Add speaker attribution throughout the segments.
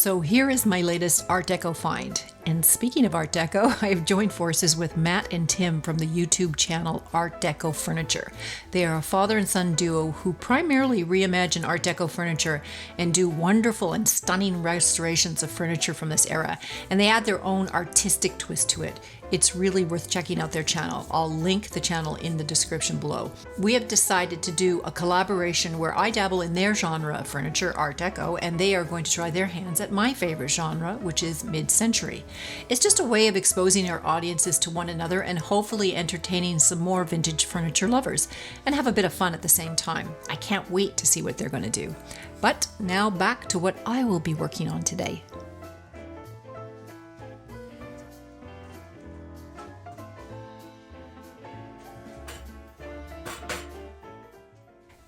Speaker 1: So here is my latest Art Deco find. And speaking of Art Deco, I have joined forces with Matt and Tim from the YouTube channel Art Deco Furniture. They are a father and son duo who primarily reimagine Art Deco furniture and do wonderful and stunning restorations of furniture from this era. And they add their own artistic twist to it. It's really worth checking out their channel. I'll link the channel in the description below. We have decided to do a collaboration where I dabble in their genre of furniture, Art Deco, and they are going to try their hands at my favorite genre, which is mid-century. It's just a way of exposing our audiences to one another and hopefully entertaining some more vintage furniture lovers and have a bit of fun at the same time. I can't wait to see what they're going to do. But now back to what I will be working on today.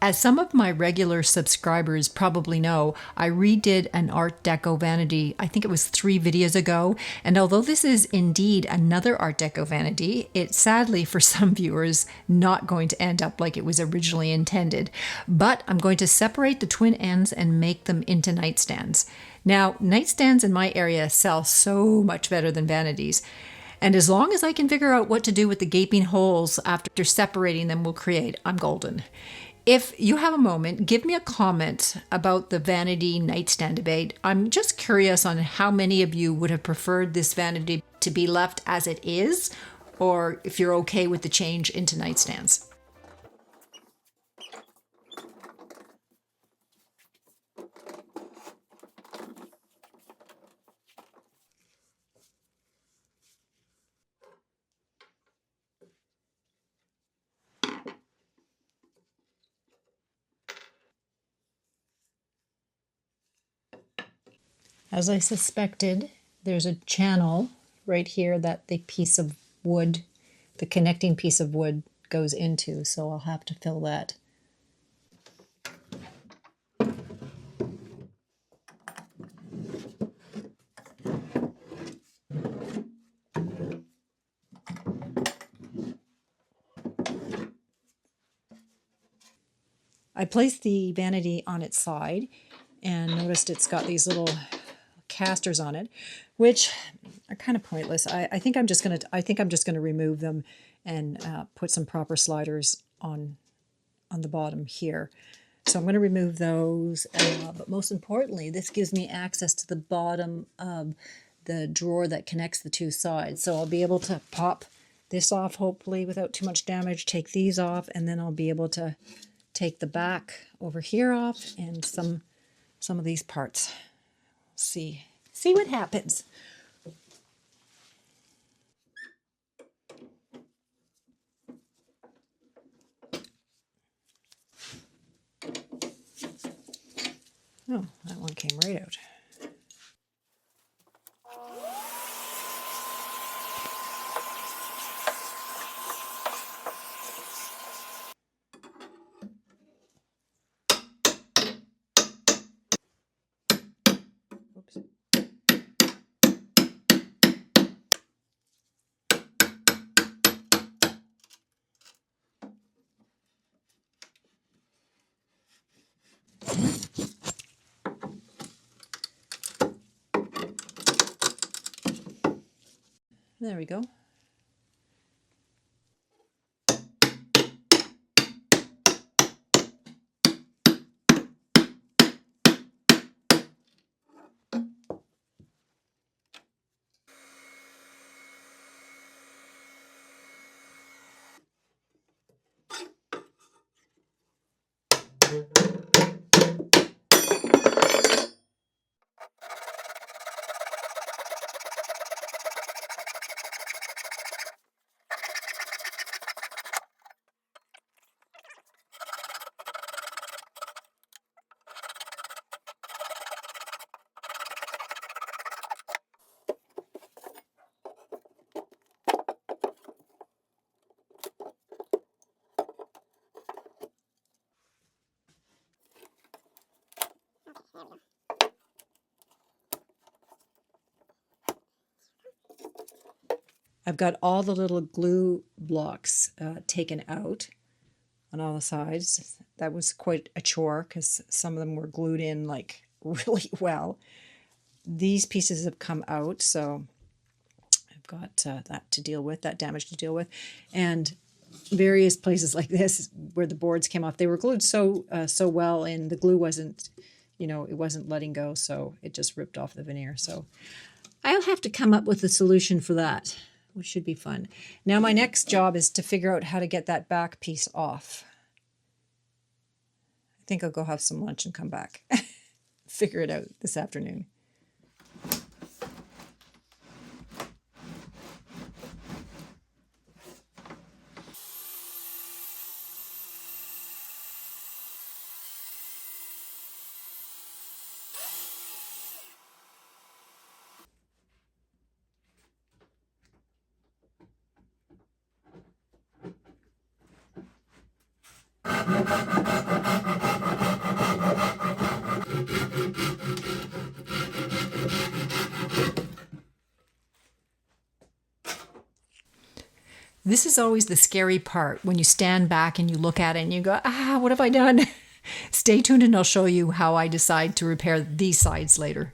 Speaker 1: As some of my regular subscribers probably know, I redid an Art Deco vanity, I think it was 3 videos ago, and although this is indeed another Art Deco vanity, it's sadly for some viewers not going to end up like it was originally intended. But I'm going to separate the twin ends and make them into nightstands. Now, nightstands in my area sell so much better than vanities. And as long as I can figure out what to do with the gaping holes after separating them will create, I'm golden. If you have a moment, give me a comment about the vanity nightstand debate. I'm just curious on how many of you would have preferred this vanity to be left as it is, or if you're okay with the change into nightstands. As I suspected, there's a channel right here that the piece of wood, the connecting piece of wood goes into, so I'll have to fill that. I placed the vanity on its side and noticed it's got these little casters on it, which are kind of pointless. I think I'm just gonna remove them and put some proper sliders on the bottom here. So I'm going to remove those, but most importantly, this gives me access to the bottom of the drawer that connects the two sides. So I'll be able to pop this off, hopefully without too much damage, take these off, and then I'll be able to take the back over here off and some of these parts. See what happens. Oh, that one came right out. Oops. There we go. I've got all the little glue blocks taken out on all the sides. That was quite a chore because some of them were glued in like really well. these pieces have come out, so I've got that to deal with, that damage to deal with. And various places like this where the boards came off, they were glued so well, and the glue wasn't, it wasn't letting go, so it just ripped off the veneer. So I'll have to come up with a solution for that, which should be fun. Now my next job is to figure out how to get that back piece off. I think I'll go have some lunch and come back. Figure it out this afternoon. This is always the scary part, when you stand back and you look at it and you go, what have I done? Stay tuned and I'll show you how I decide to repair these sides later.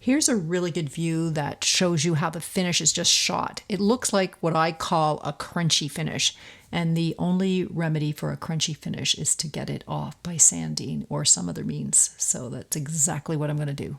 Speaker 1: Here's a really good view that shows you how the finish is just shot. It looks like what I call a crunchy finish, and the only remedy for a crunchy finish is to get it off by sanding or some other means. So that's exactly what I'm going to do.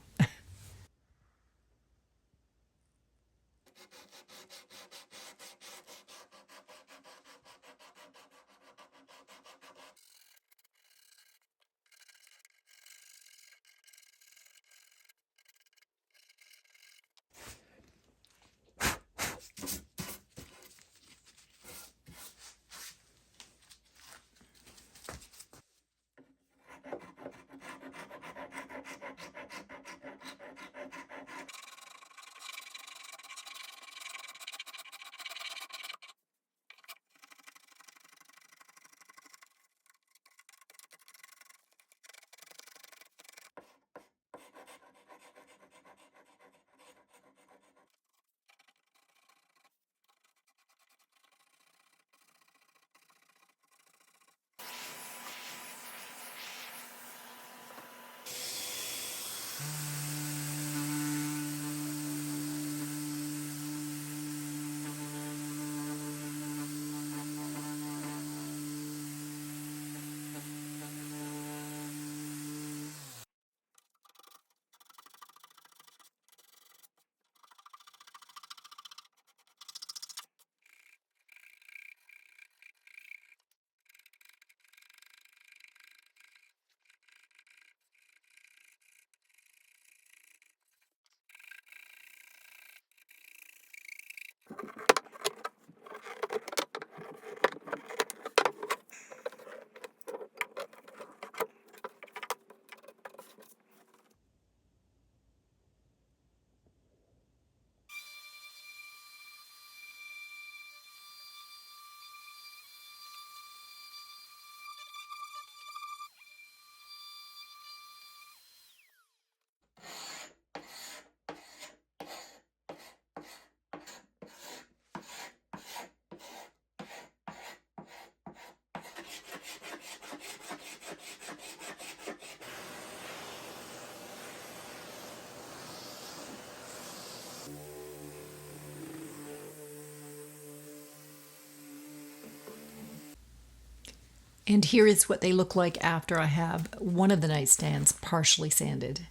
Speaker 1: And here is what they look like after I have one of the nightstands partially sanded.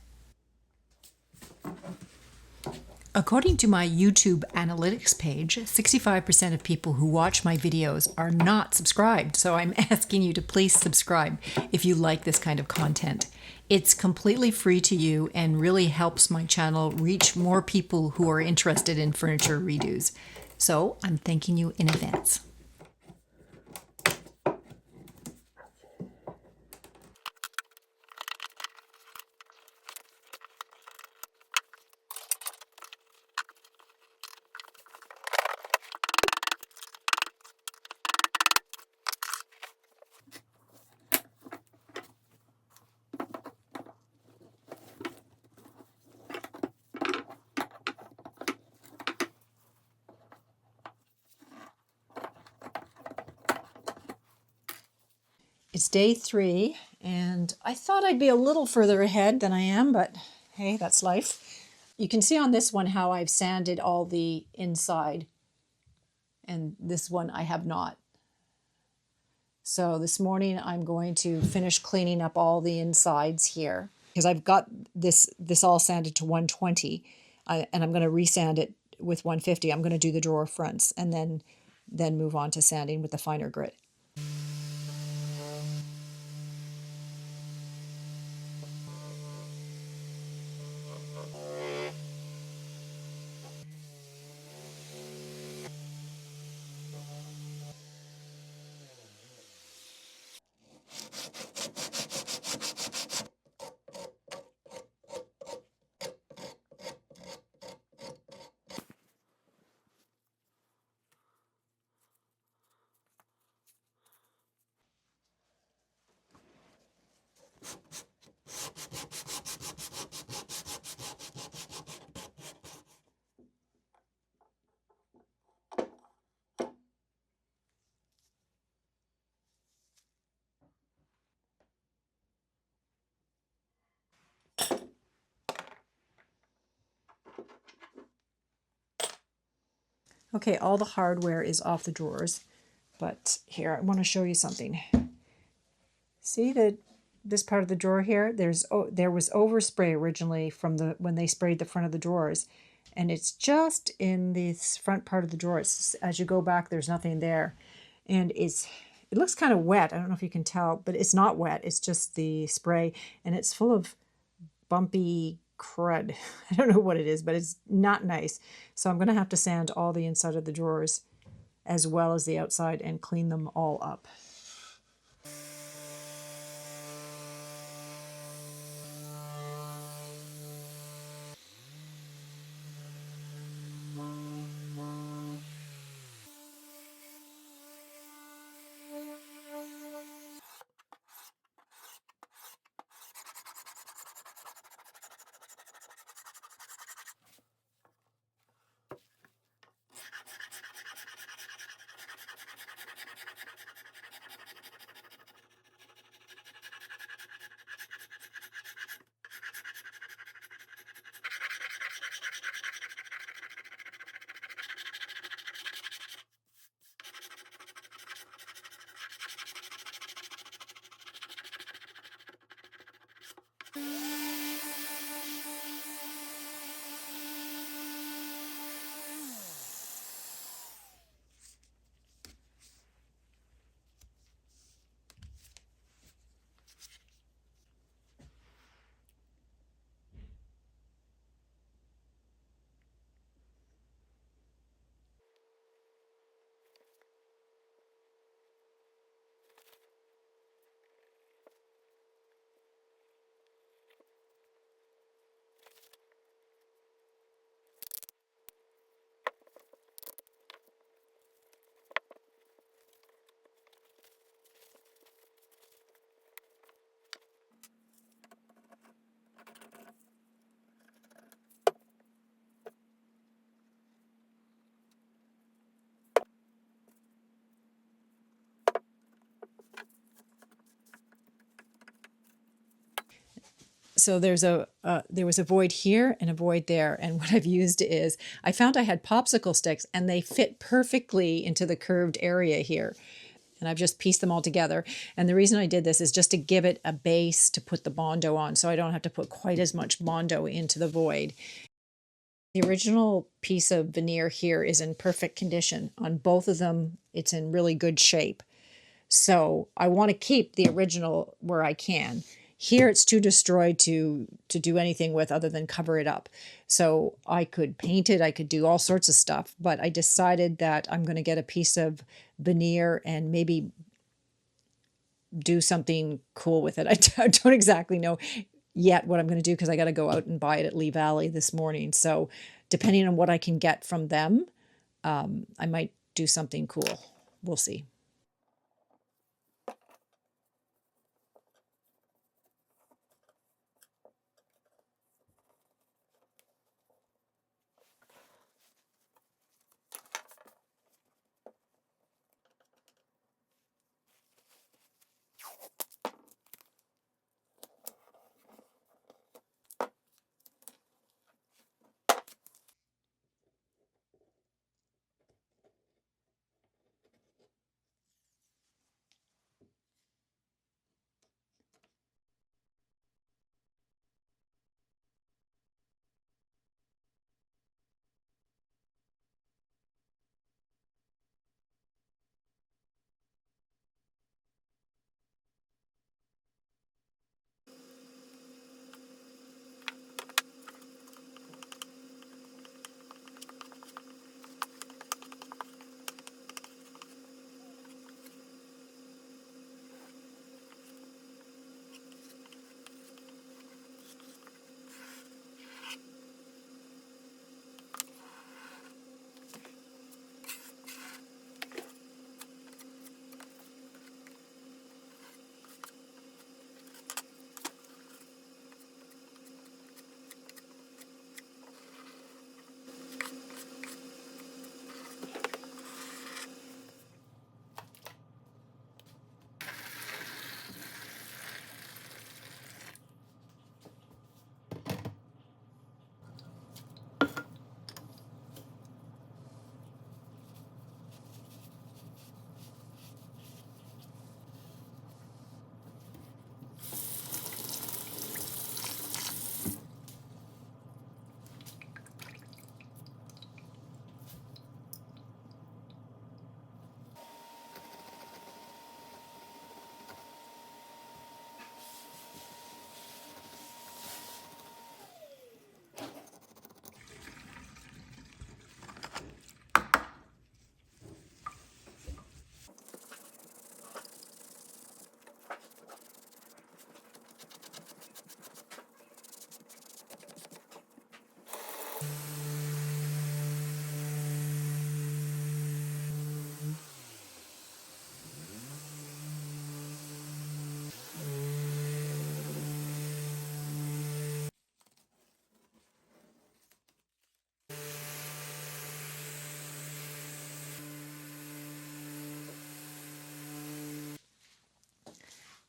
Speaker 1: According to my YouTube analytics page, 65% of people who watch my videos are not subscribed, so I'm asking you to please subscribe if you like this kind of content. It's completely free to you and really helps my channel reach more people who are interested in furniture redos. So I'm thanking you in advance. It's day 3, and I thought I'd be a little further ahead than I am, but hey, that's life. You can see on this one how I've sanded all the inside, and this one I have not. So this morning I'm going to finish cleaning up all the insides here, because I've got this all sanded to 120, and I'm going to resand it with 150. I'm going to do the drawer fronts and then move on to sanding with the finer grit. Okay, all the hardware is off the drawers, but here, I want to show you something. See this part of the drawer here? There was overspray originally from when they sprayed the front of the drawers, and it's just in this front part of the drawer. As you go back, there's nothing there, and it looks kind of wet. I don't know if you can tell, but it's not wet. It's just the spray, and it's full of bumpy crud. I don't know what it is, but it's not nice. So I'm going to have to sand all the inside of the drawers as well as the outside and clean them all up. So there was a void here and a void there, and what I've used is, I found I had popsicle sticks and they fit perfectly into the curved area here. and I've just pieced them all together. And the reason I did this is just to give it a base to put the Bondo on, so I don't have to put quite as much Bondo into the void. The original piece of veneer here is in perfect condition. On both of them, it's in really good shape. So I want to keep the original where I can. Here it's too destroyed to do anything with other than cover it up. So I could paint it, I could do all sorts of stuff, but I decided that I'm going to get a piece of veneer and maybe do something cool with it. I don't exactly know yet what I'm going to do because I got to go out and buy it at Lee Valley this morning. So depending on what I can get from them, I might do something cool. We'll see.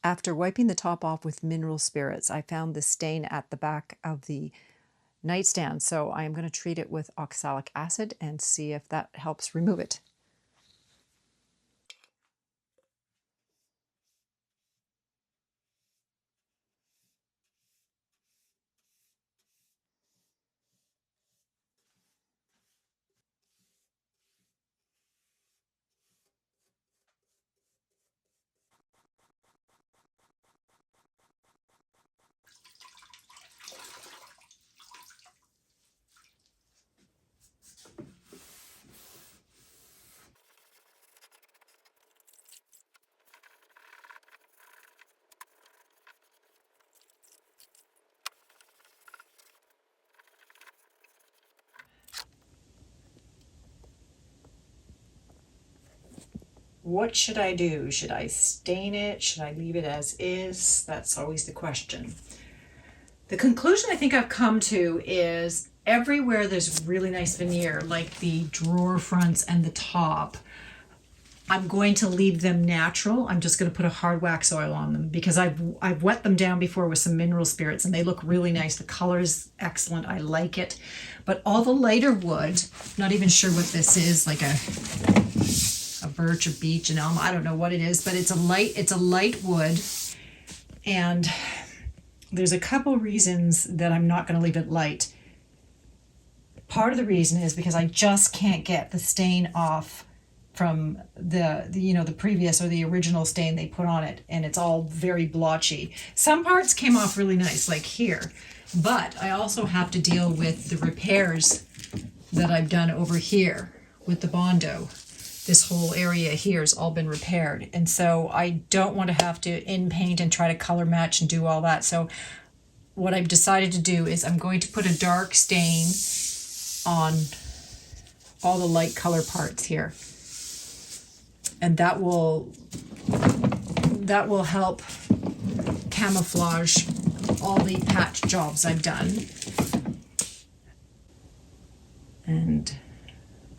Speaker 1: After wiping the top off with mineral spirits, I found this stain at the back of the nightstand, so I am going to treat it with oxalic acid and see if that helps remove it. What should I do? Should I stain it? Should I leave it as is? That's always the question. The conclusion I think I've come to is everywhere there's really nice veneer, like the drawer fronts and the top, I'm going to leave them natural. I'm just going to put a hard wax oil on them because I've wet them down before with some mineral spirits and they look really nice. The color is excellent. I like it. But all the lighter wood, not even sure what this is, like a birch or beech and elm. I don't know what it is, but it's a light wood. And there's a couple reasons that I'm not going to leave it light. Part of the reason is because I just can't get the stain off from the previous or the original stain they put on it, and it's all very blotchy. Some parts came off really nice, like here, but I also have to deal with the repairs that I've done over here with the Bondo. This whole area here has all been repaired, and so I don't want to have to in paint and try to color match and do all that. So what I've decided to do is I'm going to put a dark stain on all the light color parts here, and that will help camouflage all the patch jobs I've done. And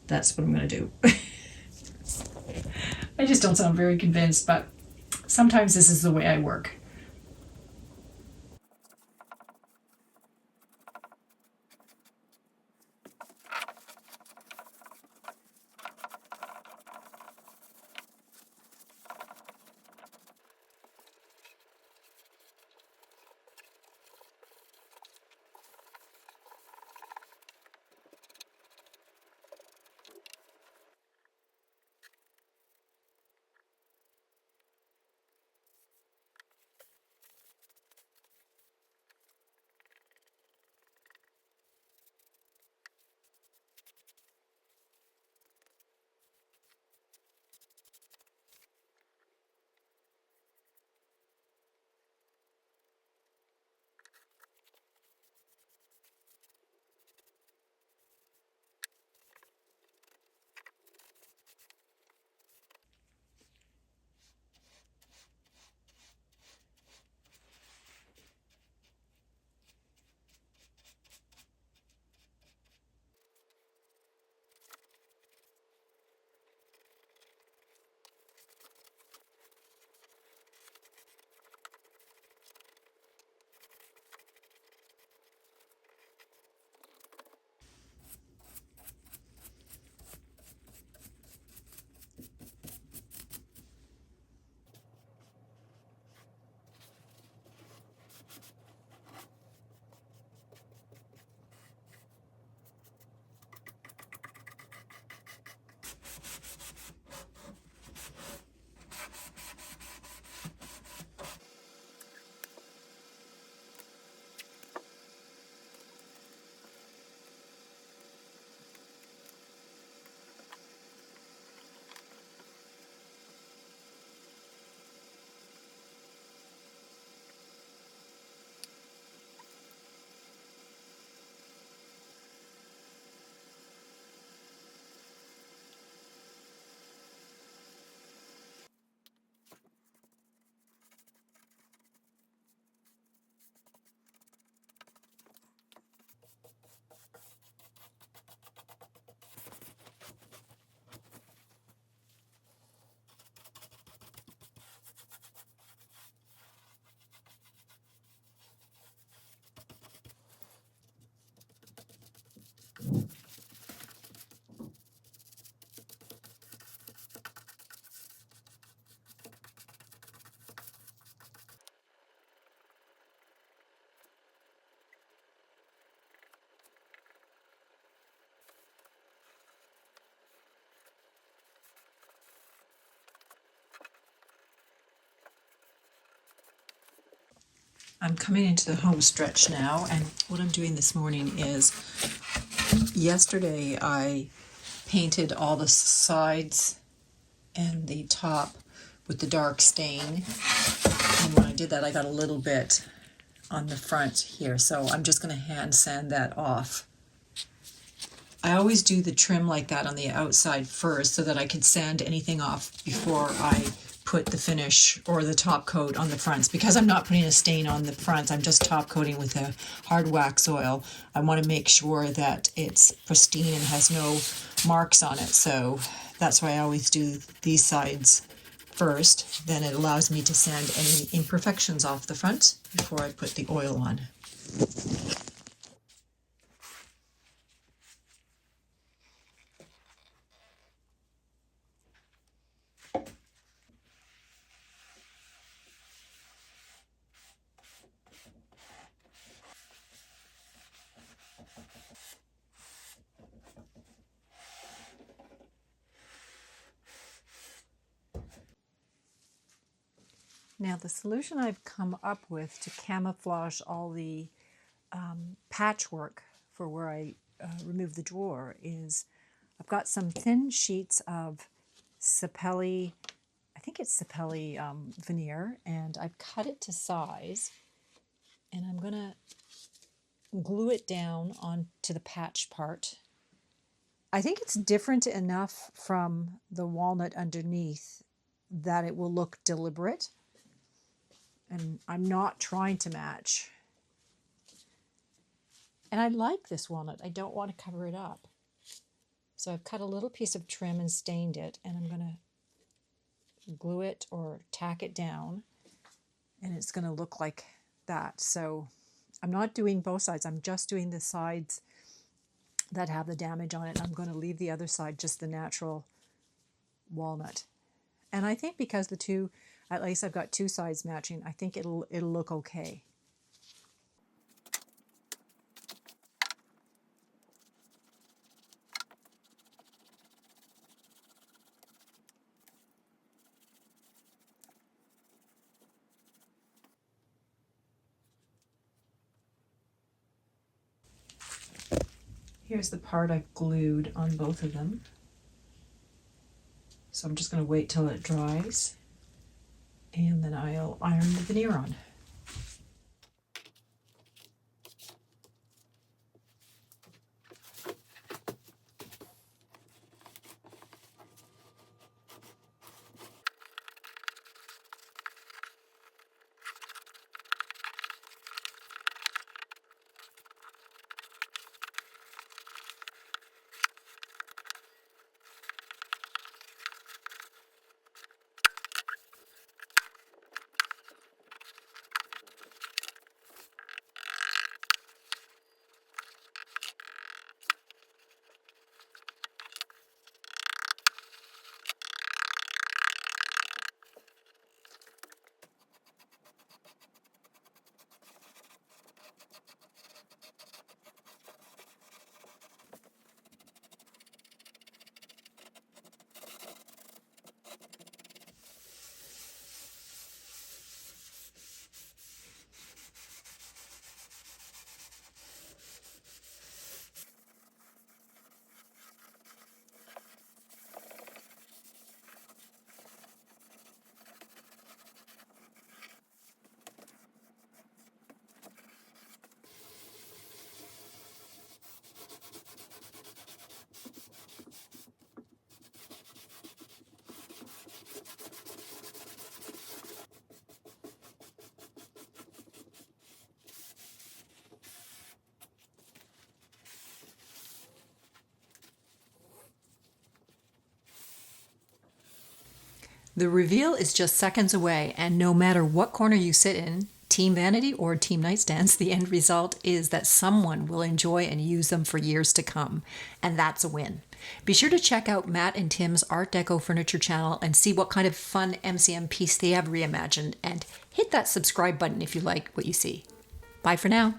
Speaker 1: that's what I'm going to do. I just don't sound very convinced, but sometimes this is the way I work. I'm coming into the home stretch now, and what I'm doing this morning is, yesterday I painted all the sides and the top with the dark stain, and when I did that I got a little bit on the front here, so I'm just going to hand sand that off. I always do the trim like that on the outside first so that I can sand anything off before I put the finish or the top coat on the fronts. Because I'm not putting a stain on the fronts, I'm just top coating with a hard wax oil. I want to make sure that it's pristine and has no marks on it, so that's why I always do these sides first. Then it allows me to sand any imperfections off the front before I put the oil on. Now the solution I've come up with to camouflage all the patchwork for where I remove the drawer is I've got some thin sheets of Sapelli, I think it's Sapelli veneer, and I've cut it to size, and I'm going to glue it down onto the patch part. I think it's different enough from the walnut underneath that it will look deliberate, and I'm not trying to match. And I like this walnut. I don't want to cover it up. So I've cut a little piece of trim and stained it, and I'm going to glue it or tack it down, and it's going to look like that. So I'm not doing both sides. I'm just doing the sides that have the damage on it. I'm going to leave the other side just the natural walnut. And I think because the two, at least I've got two sides matching, I think it'll look okay. Here's the part I've glued on both of them. So I'm just going to wait till it dries, and then I'll iron the veneer on. The reveal is just seconds away, and no matter what corner you sit in, Team Vanity or Team Nightstands, the end result is that someone will enjoy and use them for years to come, and that's a win. Be sure to check out Matt and Tim's Art Deco Furniture channel and see what kind of fun MCM piece they have reimagined, and hit that subscribe button if you like what you see. Bye for now.